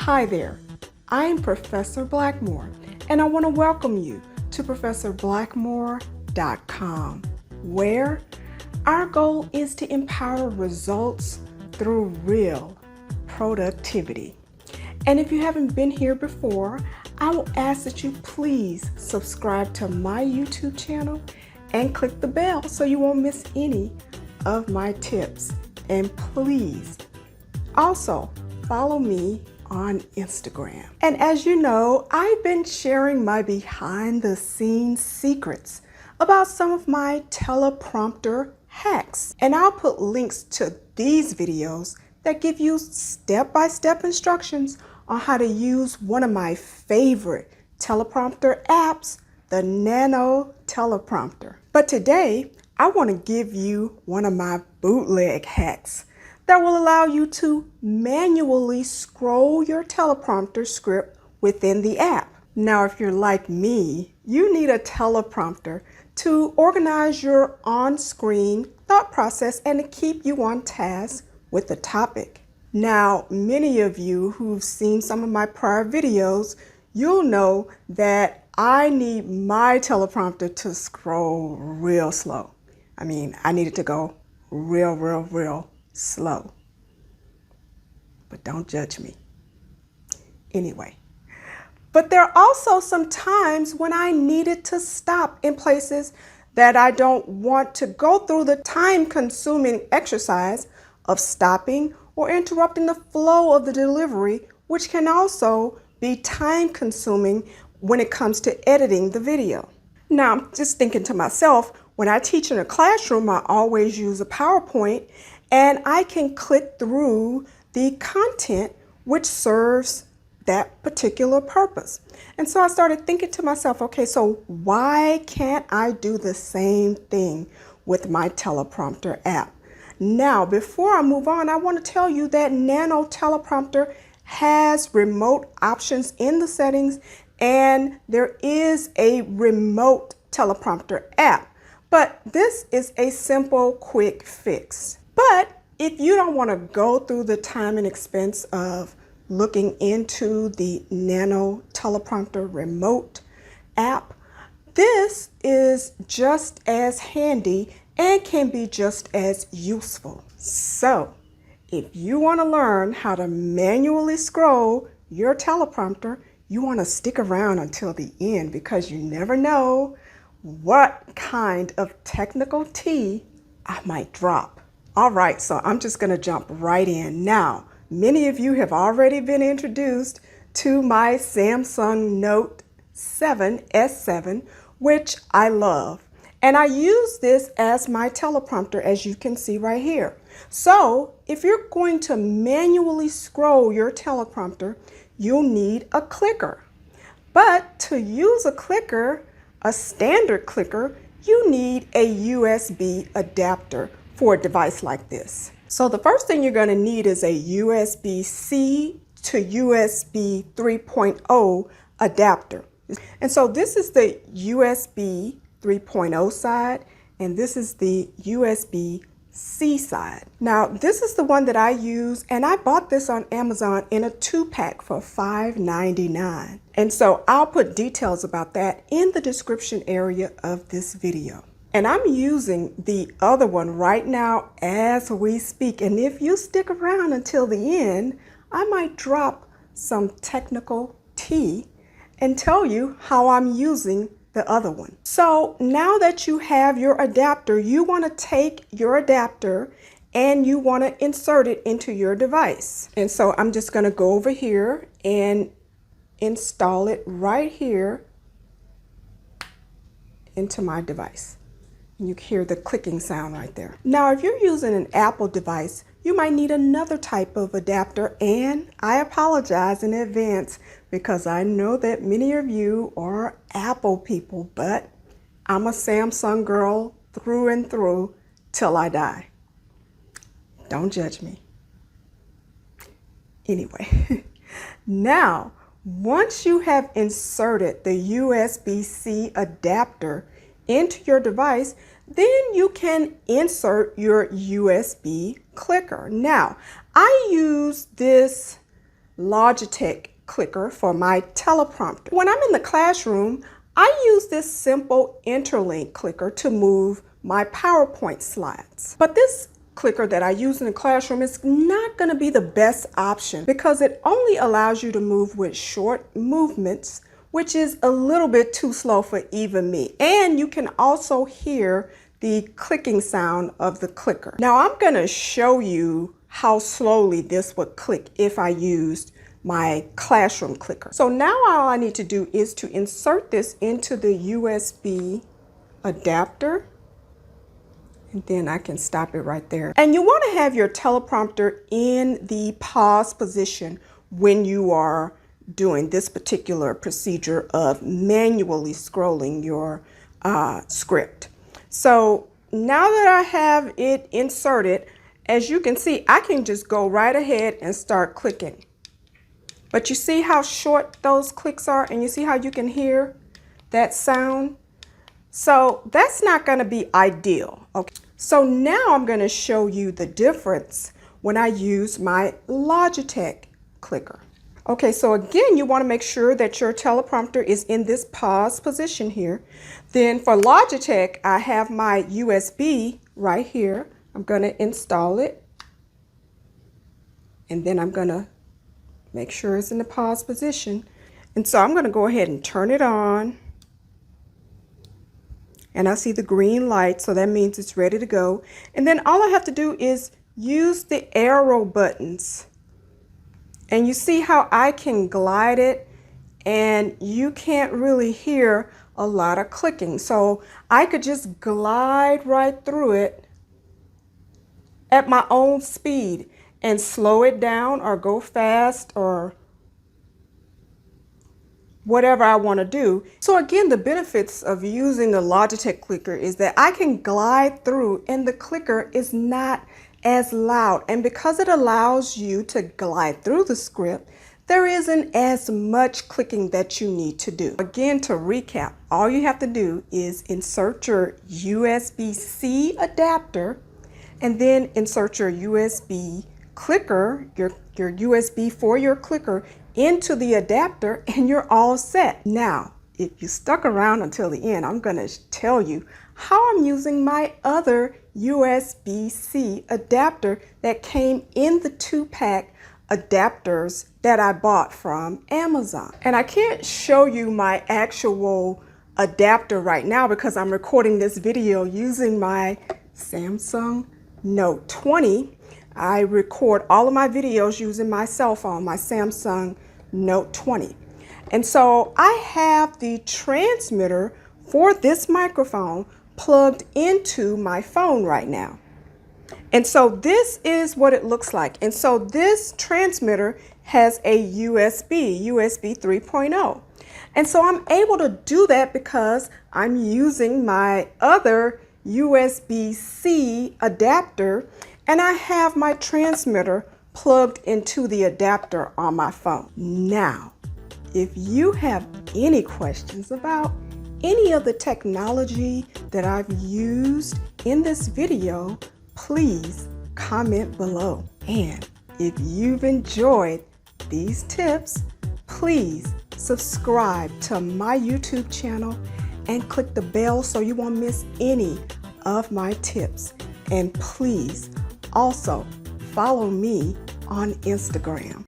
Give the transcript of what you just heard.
Hi there, I'm Professor Blackmore, and I want to welcome you to ProfessorBlackmore.com, where our goal is to empower results through real productivity. And if you haven't been here before, I will ask that you please subscribe to my YouTube channel and click the bell so you won't miss any of my tips. And please also follow me on Instagram. And as you know, I've been sharing my behind the scenes secrets about some of my teleprompter hacks. And I'll put links to these videos that give you step-by-step instructions on how to use one of my favorite teleprompter apps, the Nano Teleprompter. But today, I want to give you one of my bootleg hacks that will allow you to manually scroll your teleprompter script within the app. Now, if you're like me, you need a teleprompter to organize your on-screen thought process and to keep you on task with the topic. Now, many of you who've seen some of my prior videos, you'll know that I need my teleprompter to scroll real slow. I mean, I need it to go real slow. But don't judge me. Anyway, but there are also some times when I needed to stop in places that I don't want to go through the time-consuming exercise of stopping or interrupting the flow of the delivery, which can also be time-consuming when it comes to editing the video. Now, I'm just thinking to myself, when I teach in a classroom, I always use a PowerPoint, and I can click through the content which serves that particular purpose. And so I started thinking to myself, okay, so why can't I do the same thing with my teleprompter app? Now, before I move on, I want to tell you that Nano Teleprompter has remote options in the settings, and there is a remote teleprompter app. But this is a simple, quick fix. But if you don't want to go through the time and expense of looking into the Nano Teleprompter remote app, this is just as handy and can be just as useful. So, if you want to learn how to manually scroll your teleprompter, you want to stick around until the end because you never know what kind of technical tea I might drop. All right, so I'm just going to jump right in. Now, many of you have already been introduced to my Samsung Note 7 S7, which I love. And I use this as my teleprompter, as you can see right here. So if you're going to manually scroll your teleprompter, you'll need a clicker. But to use a clicker, a standard clicker, you need a USB adapter for a device like this. So the first thing you're going to need is a USB-C to USB 3.0 adapter. And so this is the USB 3.0 side, and this is the USB-C side. Now, this is the one that I use, and I bought this on Amazon in a 2-pack for $5.99. And so I'll put details about that in the description area of this video. And I'm using the other one right now as we speak. And if you stick around until the end, I might drop some technical tea and tell you how I'm using the other one. So now that you have your adapter, you want to take your adapter and you want to insert it into your device. And so I'm just going to go over here and install it right here into my device. You can hear the clicking sound right there. Now, if you're using an Apple device, you might need another type of adapter, and I apologize in advance because I know that many of you are Apple people, but I'm a Samsung girl through and through till I die. Don't judge me. Anyway, now, once you have inserted the USB-C adapter into your device, then you can insert your USB clicker. Now, I use this Logitech clicker for my teleprompter. When I'm in the classroom, I use this simple interlink clicker to move my PowerPoint slides. But this clicker that I use in the classroom is not going to be the best option because it only allows you to move with short movements, which is a little bit too slow for even me. And you can also hear the clicking sound of the clicker. Now I'm going to show you how slowly this would click if I used my classroom clicker. So now all I need to do is to insert this into the USB adapter, and then I can stop it right there. And you want to have your teleprompter in the pause position when you are doing this particular procedure of manually scrolling your script. So now that I have it inserted, as you can see, I can just go right ahead and start clicking. But you see how short those clicks are, and you see how you can hear that sound? So that's not going to be ideal. Okay. So now I'm going to show you the difference when I use my Logitech clicker. Okay, so again, you want to make sure that your teleprompter is in this pause position here. Then for Logitech, I have my USB right here. I'm going to install it. And then I'm going to make sure it's in the pause position. And so I'm going to go ahead and turn it on. And I see the green light, so that means it's ready to go. And then all I have to do is use the arrow buttons. And you see how I can glide it, and you can't really hear a lot of clicking. So I could just glide right through it at my own speed and slow it down or go fast or whatever I want to do. So again, the benefits of using the Logitech clicker is that I can glide through and the clicker is not as loud. And because it allows you to glide through the script, there isn't as much clicking that you need to do. Again, to recap, all you have to do is insert your USB-C adapter and then insert your USB clicker, your USB for your clicker into the adapter, and you're all set. Now, if you stuck around until the end, I'm going to tell you how I'm using my other USB-C adapter that came in the 2-pack adapters that I bought from Amazon. And I can't show you my actual adapter right now because I'm recording this video using my Samsung Note 20. I record all of my videos using my cell phone, my Samsung Note 20. And so I have the transmitter for this microphone plugged into my phone right now. And so this is what it looks like. And so this transmitter has a USB 3.0. And so I'm able to do that because I'm using my other USB-C adapter, and I have my transmitter plugged into the adapter on my phone. Now, if you have any questions about any of the technology that I've used in this video, please comment below. And if you've enjoyed these tips, please subscribe to my YouTube channel and click the bell so you won't miss any of my tips. And please also follow me on Instagram.